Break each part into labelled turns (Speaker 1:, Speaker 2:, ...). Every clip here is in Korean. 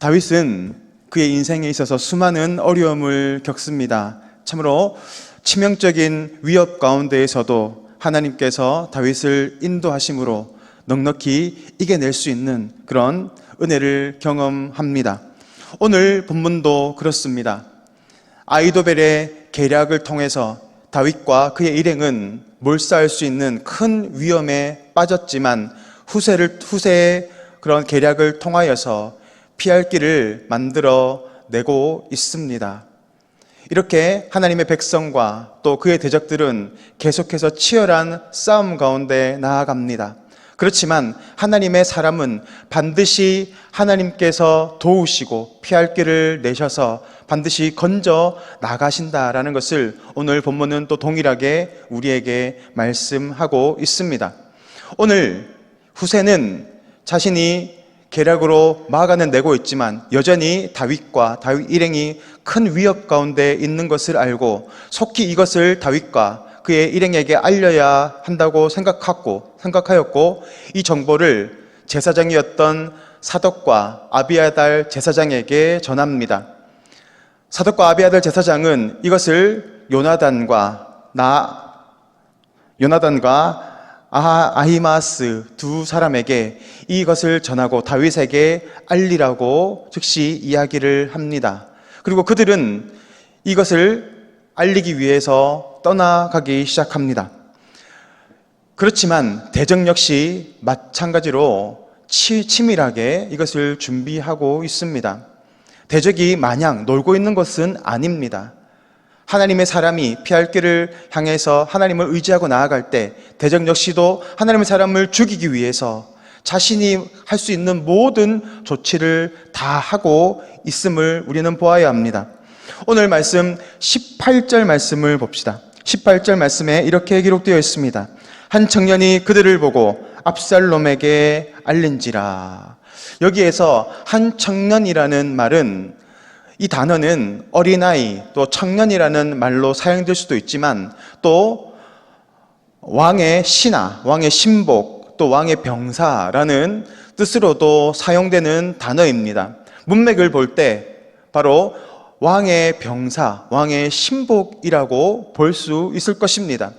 Speaker 1: 다윗은 그의 인생에 있어서 수많은 어려움을 겪습니다. 참으로 치명적인 위협 가운데에서도 하나님께서 다윗을 인도하심으로 넉넉히 이겨낼 수 있는 그런 은혜를 경험합니다. 오늘 본문도 그렇습니다. 아히도벨의 계략을 통해서 다윗과 그의 일행은 몰살할 수 있는 큰 위험에 빠졌지만 후세의 그런 계략을 통하여서 피할 길을 만들어내고 있습니다. 이렇게 하나님의 백성과 또 그의 대적들은 계속해서 치열한 싸움 가운데 나아갑니다. 그렇지만 하나님의 사람은 반드시 하나님께서 도우시고 피할 길을 내셔서 반드시 건져 나가신다라는 것을 오늘 본문은 또 동일하게 우리에게 말씀하고 있습니다. 오늘 후세는 자신이 계략으로 막아는 내고 있지만 여전히 다윗과 다윗 일행이 큰 위협 가운데 있는 것을 알고 속히 이것을 다윗과 그의 일행에게 알려야 한다고 생각하였고 이 정보를 제사장이었던 사독과 아비아달 제사장에게 전합니다. 사독과 아비아달 제사장은 이것을 요나단과 아히마스 두 사람에게 이것을 전하고 다윗에게 알리라고 즉시 이야기를 합니다. 그리고 그들은 이것을 알리기 위해서 떠나가기 시작합니다. 그렇지만 대적 역시 마찬가지로 치밀하게 이것을 준비하고 있습니다. 대적이 마냥 놀고 있는 것은 아닙니다. 하나님의 사람이 피할 길을 향해서 하나님을 의지하고 나아갈 때 대적 역시도 하나님의 사람을 죽이기 위해서 자신이 할 수 있는 모든 조치를 다 하고 있음을 우리는 보아야 합니다. 오늘 말씀 18절 말씀을 봅시다. 18절 말씀에 이렇게 기록되어 있습니다. 한 청년이 그들을 보고 압살롬에게 알린지라. 여기에서 한 청년이라는 말은 이 단어는 어린아이 또 청년이라는 말로 사용될 수도 있지만 또 왕의 신하, 왕의 신복, 또 왕의 병사라는 뜻으로도 사용되는 단어입니다. 문맥을 볼 때 바로 왕의 병사, 왕의 신복이라고 볼 수 있을 것입니다.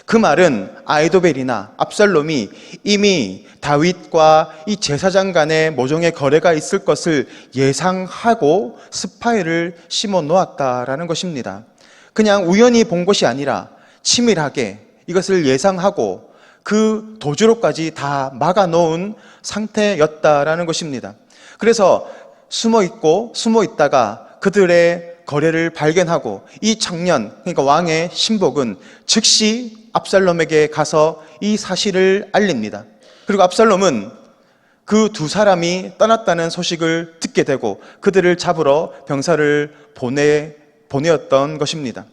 Speaker 1: 그 말은 아히도벨이나 압살롬이 이미 다윗과 이 제사장 간의 모종의 거래가 있을 것을 예상하고 스파이를 심어 놓았다라는 것입니다. 그냥 우연히 본 것이 아니라 치밀하게 이것을 예상하고 그 도주로까지 다 막아 놓은 상태였다라는 것입니다. 그래서 숨어 있다가 그들의 거래를 발견하고 이 청년, 그러니까 왕의 신복은 즉시 압살롬에게 가서 이 사실을 알립니다. 그리고 압살롬은 그 두 사람이 떠났다는 소식을 듣게 되고 그들을 잡으러 병사를 보내었던 것입니다.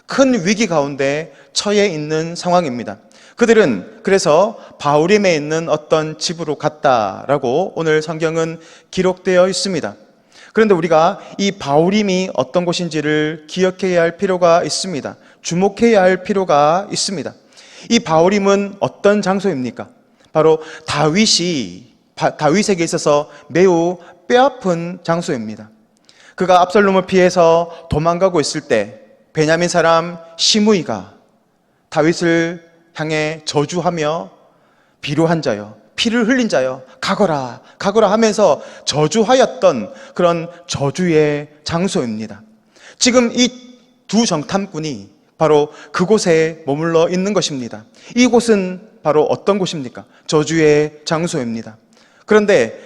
Speaker 1: 큰 위기 가운데 처해 있는 상황입니다. 그들은 그래서 바후림에 있는 어떤 집으로 갔다라고 오늘 성경은 기록되어 있습니다. 그런데 우리가 이 바후림이 어떤 곳인지를 기억해야 할 필요가 있습니다. 주목해야 할 필요가 있습니다. 이 바후림은 어떤 장소입니까? 바로 다윗에게 있어서 매우 뼈아픈 장소입니다. 그가 압살롬을 피해서 도망가고 있을 때 베냐민 사람 시므이가 다윗을 향해 저주하며 비료한 자여, 피를 흘린 자여, 가거라 하면서 저주하였던 그런 저주의 장소입니다. 지금 이 두 정탐꾼이 바로 그곳에 머물러 있는 것입니다. 이곳은 바로 어떤 곳입니까? 저주의 장소입니다. 그런데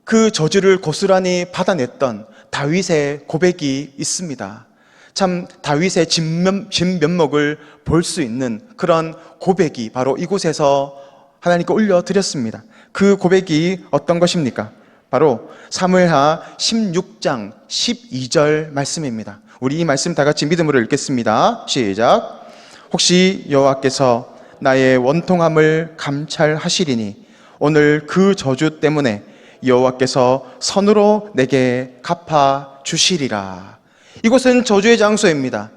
Speaker 1: 그 저주를 고스란히 받아냈던 다윗의 고백이 있습니다. 참 다윗의 진면목을 볼 수 있는 그런 고백이 바로 이곳에서 하나님께 올려드렸습니다. 그 고백이 어떤 것입니까? 바로 사무엘하 16장 12절 말씀입니다. 우리 이 말씀 다 같이 믿음으로 읽겠습니다. 시작. 혹시 여호와께서 나의 원통함을 감찰하시리니 오늘 그 저주 때문에 여호와께서 선으로 내게 갚아 주시리라. 이곳은 저주의 장소입니다.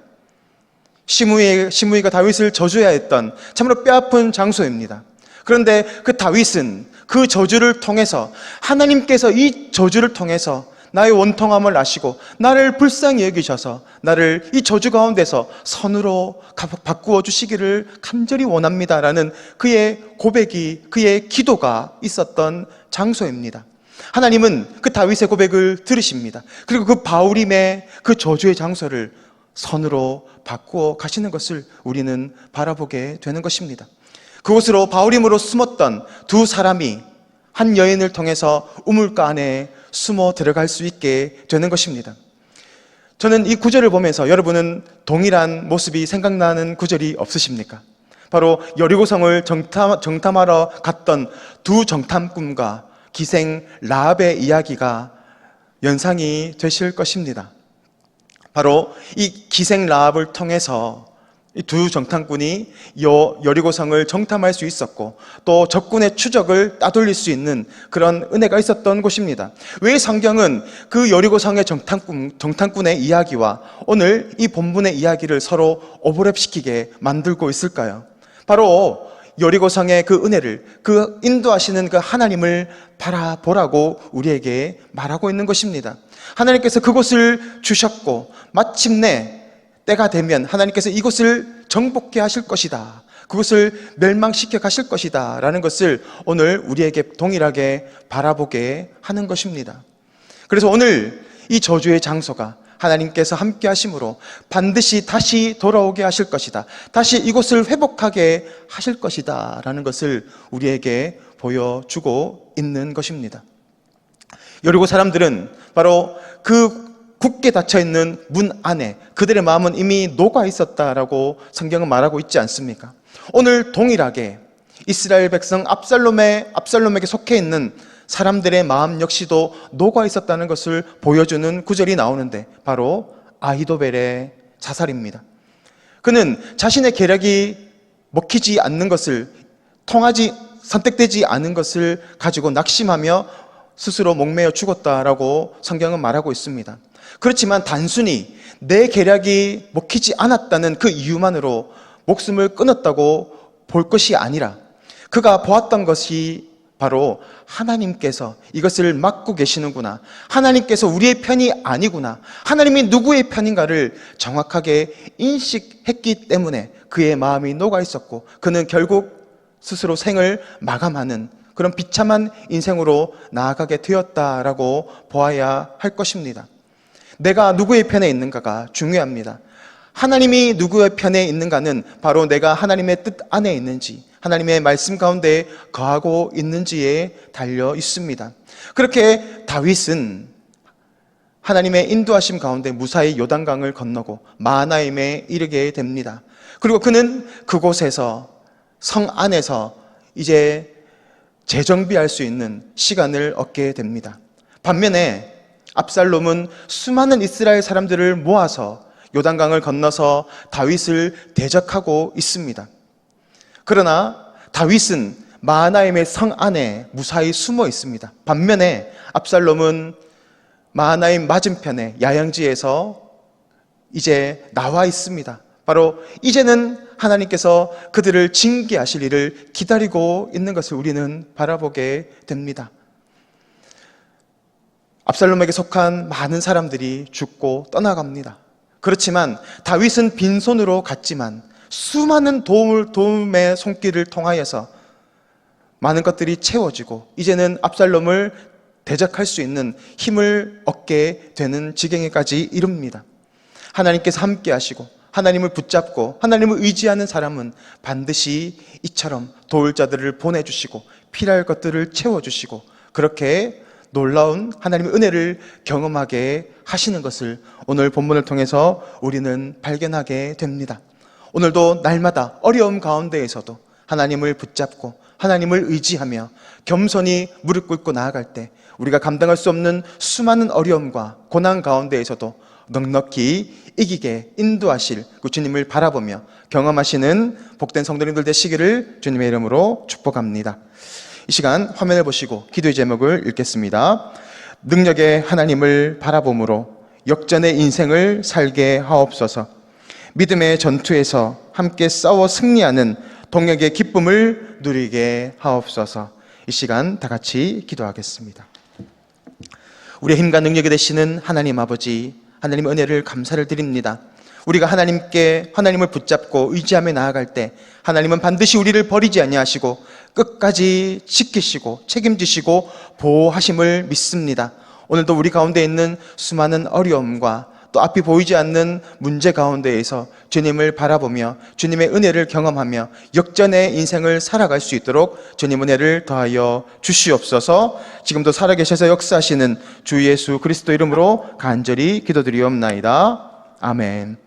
Speaker 1: 시므이가 다윗을 저주해야 했던 참으로 뼈아픈 장소입니다. 그런데 그 다윗은 그 저주를 통해서 하나님께서 이 저주를 통해서 나의 원통함을 아시고 나를 불쌍히 여기셔서 나를 이 저주 가운데서 선으로 바꾸어 주시기를 간절히 원합니다라는 그의 고백이, 그의 기도가 있었던 장소입니다. 하나님은 그 다윗의 고백을 들으십니다. 그리고 그 바울임의 그 저주의 장소를 선으로 바꾸어 가시는 것을 우리는 바라보게 되는 것입니다. 그곳으로 바울임으로 숨었던 두 사람이 한 여인을 통해서 우물가 안에 숨어 들어갈 수 있게 되는 것입니다. 저는 이 구절을 보면서 여러분은 동일한 모습이 생각나는 구절이 없으십니까? 바로 여리고성을 정탐하러 갔던 두 정탐꾼과 기생 라합의 이야기가 연상이 되실 것입니다. 바로 이 기생 라합을 통해서 이 두 정탐꾼이 여리고성을 정탐할 수 있었고 또 적군의 추적을 따돌릴 수 있는 그런 은혜가 있었던 곳입니다. 왜 성경은 그 여리고성의 정탐꾼의 이야기와 오늘 이 본문의 이야기를 서로 오버랩시키게 만들고 있을까요? 바로 여리고성의 그 은혜를, 그 인도하시는 그 하나님을 바라보라고 우리에게 말하고 있는 것입니다. 하나님께서 그곳을 주셨고 마침내 때가 되면 하나님께서 이곳을 정복케 하실 것이다, 그것을 멸망시켜 가실 것이다 라는 것을 오늘 우리에게 동일하게 바라보게 하는 것입니다. 그래서 오늘 이 저주의 장소가 하나님께서 함께 하심으로 반드시 다시 돌아오게 하실 것이다, 다시 이곳을 회복하게 하실 것이다 라는 것을 우리에게 보여주고 있는 것입니다. 여리고 사람들은 바로 그 굳게 닫혀있는 문 안에 그들의 마음은 이미 녹아 있었다라고 성경은 말하고 있지 않습니까? 오늘 동일하게 이스라엘 백성 압살롬에게 속해 있는 사람들의 마음 역시도 녹아 있었다는 것을 보여주는 구절이 나오는데 바로 아히도벨의 자살입니다. 그는 자신의 계략이 먹히지 않는 것을, 선택되지 않은 것을 가지고 낙심하며 스스로 목매어 죽었다라고 성경은 말하고 있습니다. 그렇지만 단순히 내 계략이 먹히지 않았다는 그 이유만으로 목숨을 끊었다고 볼 것이 아니라 그가 보았던 것이 바로 하나님께서 이것을 막고 계시는구나, 하나님께서 우리의 편이 아니구나, 하나님이 누구의 편인가를 정확하게 인식했기 때문에 그의 마음이 녹아 있었고 그는 결국 스스로 생을 마감하는 그런 비참한 인생으로 나아가게 되었다라고 보아야 할 것입니다. 내가 누구의 편에 있는가가 중요합니다. 하나님이 누구의 편에 있는가는 바로 내가 하나님의 뜻 안에 있는지, 하나님의 말씀 가운데 거하고 있는지에 달려 있습니다. 그렇게 다윗은 하나님의 인도하심 가운데 무사히 요단강을 건너고 마하나임에 이르게 됩니다. 그리고 그는 그곳에서, 성 안에서 이제 재정비할 수 있는 시간을 얻게 됩니다. 반면에 압살롬은 수많은 이스라엘 사람들을 모아서 요단강을 건너서 다윗을 대적하고 있습니다. 그러나 다윗은 마하나임의 성 안에 무사히 숨어 있습니다. 반면에 압살롬은 마하나임 맞은편에 야영지에서 이제 나와 있습니다. 바로 이제는 하나님께서 그들을 징계하실 일을 기다리고 있는 것을 우리는 바라보게 됩니다. 압살롬에게 속한 많은 사람들이 죽고 떠나갑니다. 그렇지만 다윗은 빈손으로 갔지만 수많은 도움의 손길을 통하여서 많은 것들이 채워지고 이제는 압살롬을 대적할 수 있는 힘을 얻게 되는 지경에까지 이릅니다. 하나님께서 함께 하시고 하나님을 붙잡고 하나님을 의지하는 사람은 반드시 이처럼 도울 자들을 보내주시고 필요할 것들을 채워주시고 그렇게 놀라운 하나님의 은혜를 경험하게 하시는 것을 오늘 본문을 통해서 우리는 발견하게 됩니다. 오늘도 날마다 어려움 가운데에서도 하나님을 붙잡고 하나님을 의지하며 겸손히 무릎 꿇고 나아갈 때 우리가 감당할 수 없는 수많은 어려움과 고난 가운데에서도 넉넉히 이기게 인도하실 그 주님을 바라보며 경험하시는 복된 성도님들 되시기를 주님의 이름으로 축복합니다. 이 시간 화면을 보시고 기도의 제목을 읽겠습니다. 능력의 하나님을 바라봄으로 역전의 인생을 살게 하옵소서. 믿음의 전투에서 함께 싸워 승리하는 동역의 기쁨을 누리게 하옵소서. 이 시간 다 같이 기도하겠습니다. 우리의 힘과 능력이 되시는 하나님 아버지, 하나님 은혜를 감사를 드립니다. 우리가 하나님을 붙잡고 의지하며 나아갈 때 하나님은 반드시 우리를 버리지 아니하시고 끝까지 지키시고 책임지시고 보호하심을 믿습니다. 오늘도 우리 가운데 있는 수많은 어려움과 또 앞이 보이지 않는 문제 가운데에서 주님을 바라보며 주님의 은혜를 경험하며 역전의 인생을 살아갈 수 있도록 주님 은혜를 더하여 주시옵소서. 지금도 살아계셔서 역사하시는 주 예수 그리스도 이름으로 간절히 기도드리옵나이다. 아멘.